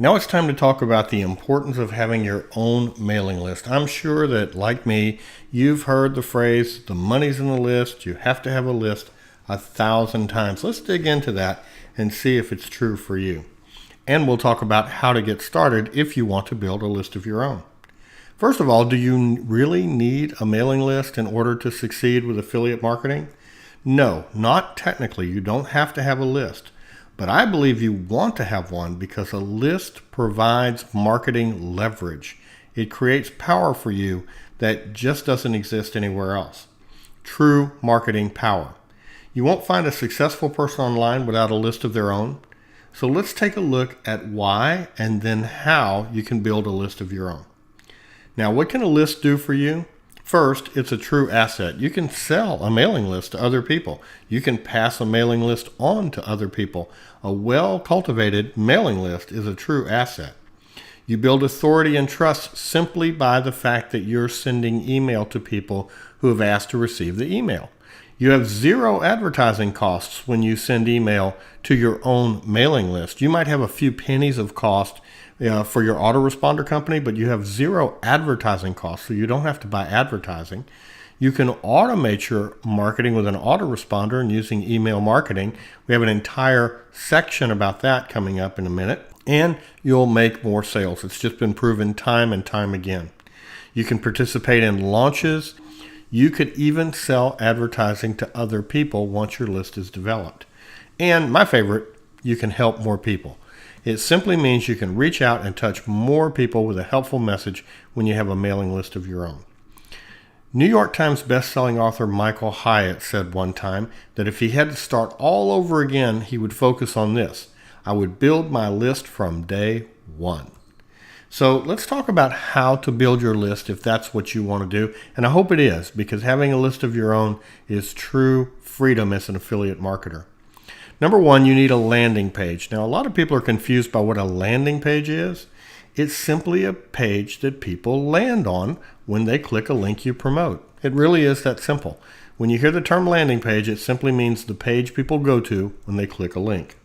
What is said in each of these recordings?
Now it's time to talk about the importance of having your own mailing list. I'm sure that, like me, you've heard the phrase, the money's in the list, you have to have a list 1,000 times. Let's dig into that and see if it's true for you. And we'll talk about how to get started if you want to build a list of your own. First of all, do you really need a mailing list in order to succeed with affiliate marketing? No, not technically. You don't have to have a list. But I believe you want to have one because a list provides marketing leverage. It creates power for you that just doesn't exist anywhere else. True marketing power. You won't find a successful person online without a list of their own. So let's take a look at why and then how you can build a list of your own. Now, what can a list do for you? First, it's a true asset. You can sell a mailing list to other people. You can pass a mailing list on to other people. A well-cultivated mailing list is a true asset. You build authority and trust simply by the fact that you're sending email to people who have asked to receive the email. You have zero advertising costs when you send email to your own mailing list. You might have a few pennies of cost for your autoresponder company, but you have zero advertising costs, so you don't have to buy advertising. You can automate your marketing with an autoresponder and using email marketing. We have an entire section about that coming up in a minute, and you'll make more sales. It's just been proven time and time again. You can participate in launches. You could even sell advertising to other people once your list is developed. And my favorite, you can help more people. It simply means you can reach out and touch more people with a helpful message when you have a mailing list of your own. New York Times bestselling author Michael Hyatt said one time that if he had to start all over again, he would focus on this. I would build my list from day one. So let's talk about how to build your list if that's what you want to do. And I hope it is, because having a list of your own is true freedom as an affiliate marketer. Number one, you need a landing page. Now, a lot of people are confused by what a landing page is. It's simply a page that people land on when they click a link you promote. It really is that simple. When you hear the term landing page, it simply means the page people go to when they click a link.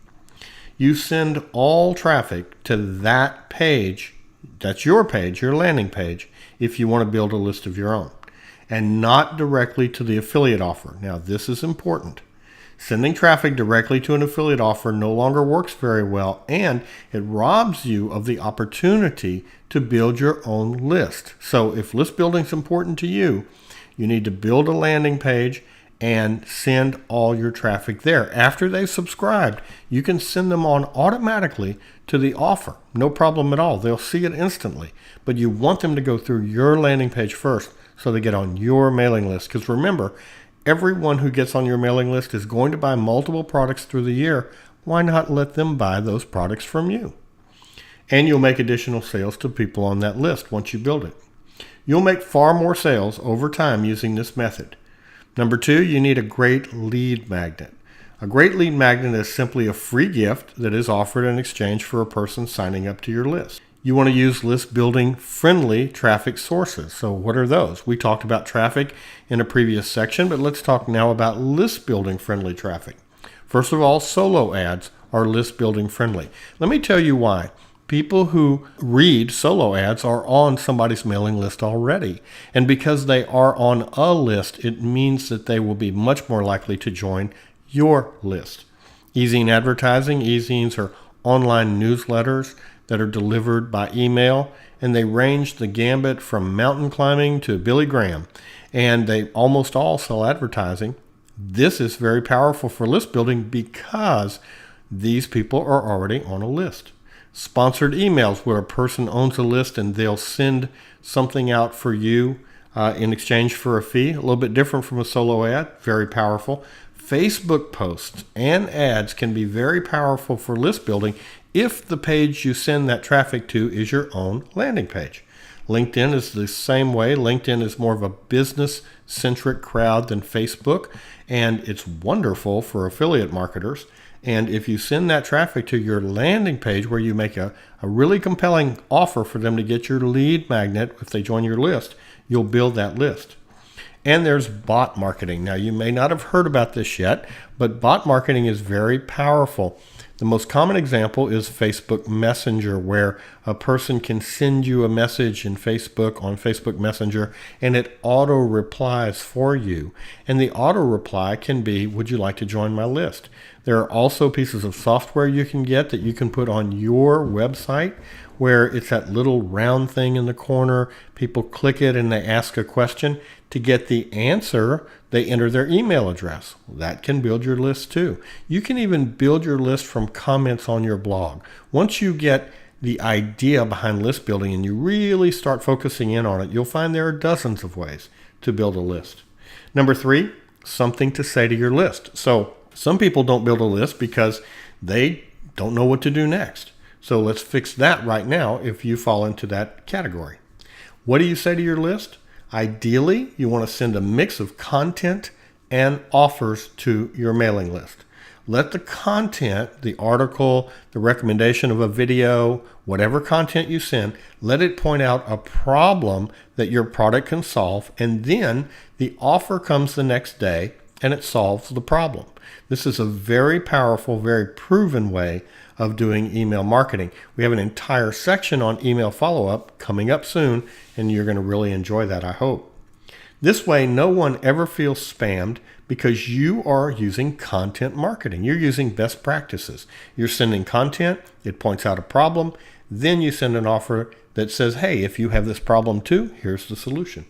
You send all traffic to that page. That's your page, your landing page, if you want to build a list of your own, and not directly to the affiliate offer. Now, this is important. Sending traffic directly to an affiliate offer no longer works very well, and it robs you of the opportunity to build your own list. So if list building is important to you, you need to build a landing page and send all your traffic there. After they've subscribed, you can send them on automatically to the offer. No problem at all. They'll see it instantly. But you want them to go through your landing page first so they get on your mailing list. Because remember, everyone who gets on your mailing list is going to buy multiple products through the year. Why not let them buy those products from you? And you'll make additional sales to people on that list once you build it. You'll make far more sales over time using this method. Number two, you need a great lead magnet. A great lead magnet is simply a free gift that is offered in exchange for a person signing up to your list. You want to use list building friendly traffic sources. So what are those? We talked about traffic in a previous section, but let's talk now about list building friendly traffic. First of all, solo ads are list building friendly. Let me tell you why. People who read solo ads are on somebody's mailing list already. And because they are on a list, it means that they will be much more likely to join your list. E-zine advertising. E-zines are online newsletters that are delivered by email, and they range the gambit from mountain climbing to Billy Graham, and they almost all sell advertising. This is very powerful for list building because these people are already on a list. Sponsored emails, where a person owns a list and they'll send something out for you in exchange for a fee, a little bit different from a solo ad, very powerful. Facebook posts and ads can be very powerful for list building if the page you send that traffic to is your own landing page. LinkedIn is the same way. LinkedIn is more of a business-centric crowd than Facebook, and it's wonderful for affiliate marketers. And if you send that traffic to your landing page where you make a really compelling offer for them to get your lead magnet if they join your list, you'll build that list. And there's bot marketing. Now, you may not have heard about this yet, but bot marketing is very powerful. The most common example is Facebook Messenger, where a person can send you a message in Facebook on Facebook Messenger and it auto replies for you. And the auto reply can be, would you like to join my list? There are also pieces of software you can get that you can put on your website where it's that little round thing in the corner. People click it and they ask a question. To get the answer, they enter their email address. That can build your list too. You can even build your list from comments on your blog. Once you get the idea behind list building and you really start focusing in on it, you'll find there are dozens of ways to build a list. Number 3, something to say to your list. So some people don't build a list because they don't know what to do next. So let's fix that right now if you fall into that category. What do you say to your list? Ideally, you want to send a mix of content and offers to your mailing list. Let the content, the article, the recommendation of a video, whatever content you send, let it point out a problem that your product can solve, and then the offer comes the next day and it solves the problem. This is a very powerful, very proven way of doing email marketing. We have an entire section on email follow-up coming up soon, and you're going to really enjoy that, I hope. This way, no one ever feels spammed because you are using content marketing. You're using best practices. You're sending content, it points out a problem, then you send an offer that says, hey, if you have this problem too, here's the solution.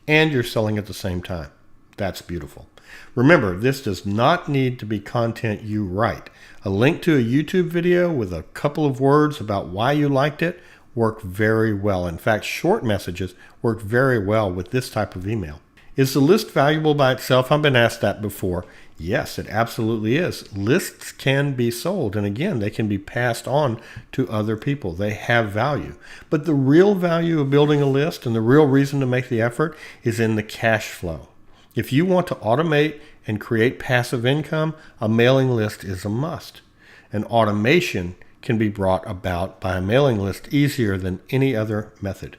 And you're selling at the same time. That's beautiful. Remember, this does not need to be content you write. A link to a YouTube video with a couple of words about why you liked it work very well. In fact, short messages work very well with this type of email. Is the list valuable by itself? I've been asked that before. Yes, it absolutely is. Lists can be sold, and again, they can be passed on to other people. They have value. But the real value of building a list and the real reason to make the effort is in the cash flow. If you want to automate and create passive income, a mailing list is a must. And automation can be brought about by a mailing list easier than any other method.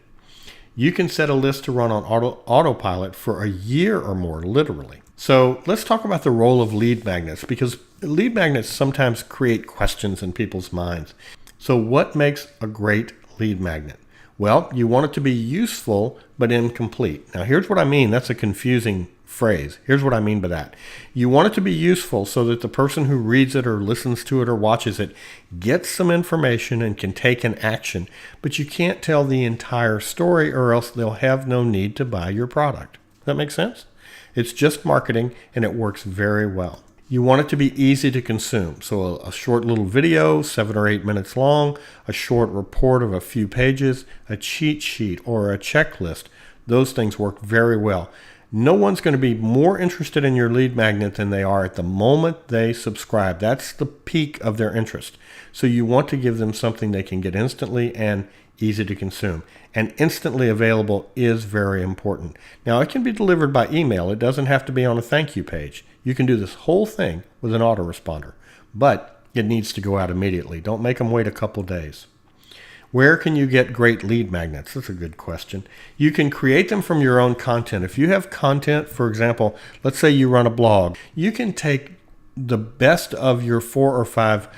You can set a list to run on autopilot for a year or more, literally. So let's talk about the role of lead magnets, because lead magnets sometimes create questions in people's minds. So what makes a great lead magnet? Well, you want it to be useful but incomplete. Now here's what I mean. That's a confusing phrase. Here's what I mean by that. You want it to be useful so that the person who reads it or listens to it or watches it gets some information and can take an action, but you can't tell the entire story or else they'll have no need to buy your product. That makes sense? It's just marketing and it works very well. You want it to be easy to consume. So a short little video, 7 or 8 minutes long, a short report of a few pages, a cheat sheet or a checklist. Those things work very well. No one's going to be more interested in your lead magnet than they are at the moment they subscribe. That's the peak of their interest. So you want to give them something they can get instantly and easy to consume. And instantly available is very important. Now, it can be delivered by email. It doesn't have to be on a thank you page. You can do this whole thing with an autoresponder, but it needs to go out immediately. Don't make them wait a couple days. Where can you get great lead magnets? That's a good question. You can create them from your own content. If you have content, for example, let's say you run a blog, you can take the best of your 4 or 5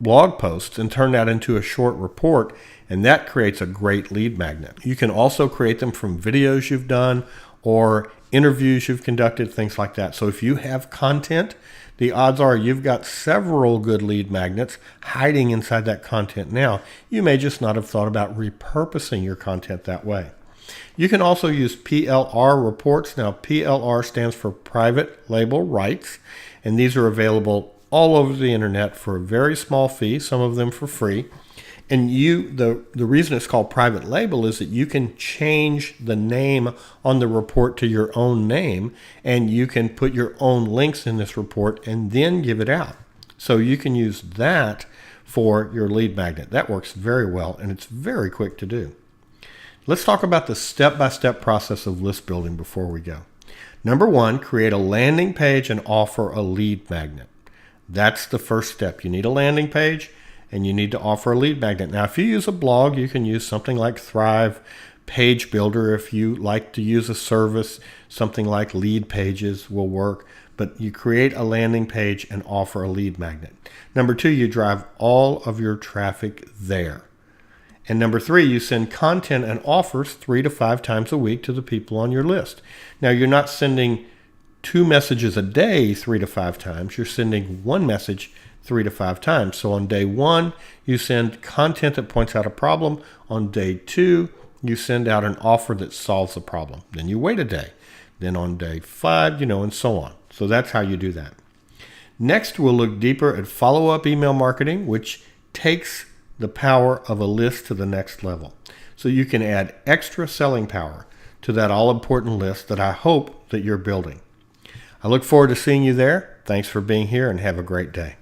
blog posts and turn that into a short report, and that creates a great lead magnet. You can also create them from videos you've done or interviews you've conducted, things like that. So if you have content, the odds are you've got several good lead magnets hiding inside that content now. You may just not have thought about repurposing your content that way. You can also use PLR reports. Now, PLR stands for Private Label Rights, and these are available all over the internet for a very small fee, some of them for free. And the reason it's called private label is that you can change the name on the report to your own name, and you can put your own links in this report and then give it out. So you can use that for your lead magnet. That works very well, and it's very quick to do. Let's talk about the step-by-step process of list building before we go. Number 1, create a landing page and offer a lead magnet. That's the first step. You need a landing page and you need to offer a lead magnet. Now, if you use a blog, you can use something like Thrive Page Builder. If you like to use a service, something like Lead Pages will work. but you create a landing page and offer a lead magnet. Number 2, you drive all of your traffic there. And number 3, you send content and offers 3 to 5 times a week to the people on your list. Now, you're not sending 2 messages a day 3 to 5 times. You're sending 1 message 3 to 5 times. So on day 1, you send content that points out a problem. On day 2, you send out an offer that solves the problem. Then you wait a day. Then on day 5, and so on. So that's how you do that. Next, we'll look deeper at follow-up email marketing, which takes the power of a list to the next level. So you can add extra selling power to that all-important list that I hope that you're building. I look forward to seeing you there. Thanks for being here and have a great day.